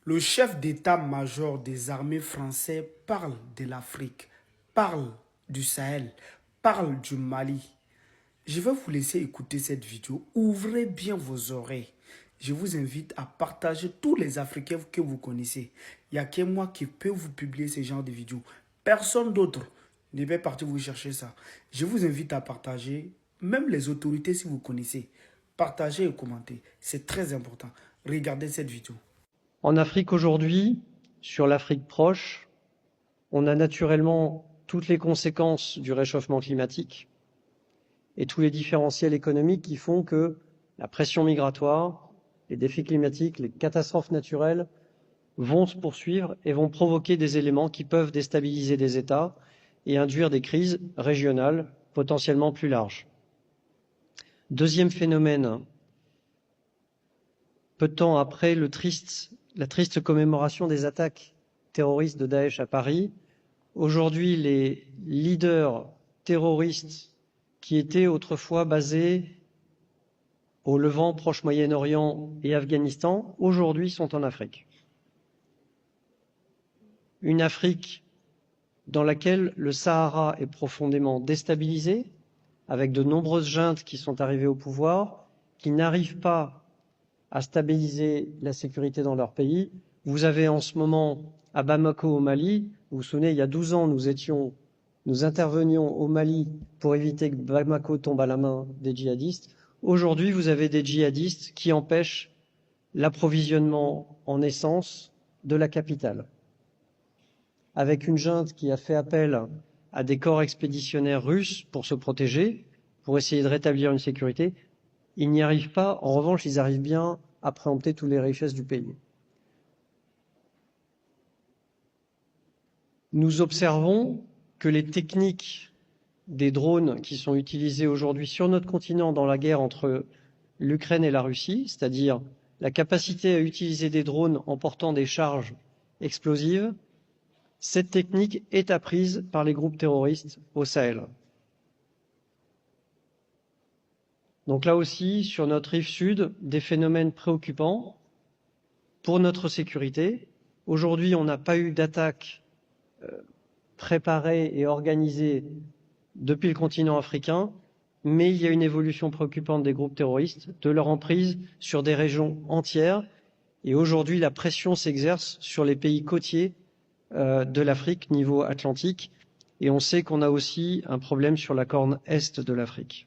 Le chef d'état-major des armées français parle de l'Afrique, parle du Sahel, parle du Mali. Je vais vous laisser écouter cette vidéo. Ouvrez bien vos oreilles. Je vous invite à partager tous les Africains que vous connaissez. Il n'y a que moi qui peux vous publier ce genre de vidéos. Personne d'autre ne va partir vous chercher ça. Je vous invite à partager, même les autorités si vous connaissez. Partagez et commentez. C'est très important. Regardez cette vidéo. En Afrique aujourd'hui, sur l'Afrique proche, on a naturellement toutes les conséquences du réchauffement climatique et tous les différentiels économiques qui font que la pression migratoire, les défis climatiques, les catastrophes naturelles vont se poursuivre et vont provoquer des éléments qui peuvent déstabiliser des États et induire des crises régionales potentiellement plus larges. Deuxième phénomène, peu de temps après la triste commémoration des attaques terroristes de Daesh à Paris, aujourd'hui les leaders terroristes qui étaient autrefois basés au Levant, Proche-Moyen-Orient et Afghanistan, aujourd'hui sont en Afrique. Une Afrique dans laquelle le Sahara est profondément déstabilisé, avec de nombreuses juntes qui sont arrivées au pouvoir, qui n'arrivent pas à stabiliser la sécurité dans leur pays. Vous avez en ce moment à Bamako au Mali, vous vous souvenez, il y a 12 ans, nous intervenions au Mali pour éviter que Bamako tombe à la main des djihadistes. Aujourd'hui, vous avez des djihadistes qui empêchent l'approvisionnement en essence de la capitale, avec une junte qui a fait appel à des corps expéditionnaires russes pour se protéger, pour essayer de rétablir une sécurité. Ils n'y arrivent pas. En revanche, ils arrivent bien à préempter toutes les richesses du pays. Nous observons que les techniques des drones qui sont utilisées aujourd'hui sur notre continent dans la guerre entre l'Ukraine et la Russie, c'est-à-dire la capacité à utiliser des drones en portant des charges explosives, cette technique est apprise par les groupes terroristes au Sahel. Donc là aussi, sur notre rive sud, des phénomènes préoccupants pour notre sécurité. Aujourd'hui, on n'a pas eu d'attaque préparée et organisée depuis le continent africain, mais il y a une évolution préoccupante des groupes terroristes, de leur emprise sur des régions entières. Et aujourd'hui, la pression s'exerce sur les pays côtiers de l'Afrique, niveau atlantique. Et on sait qu'on a aussi un problème sur la corne est de l'Afrique.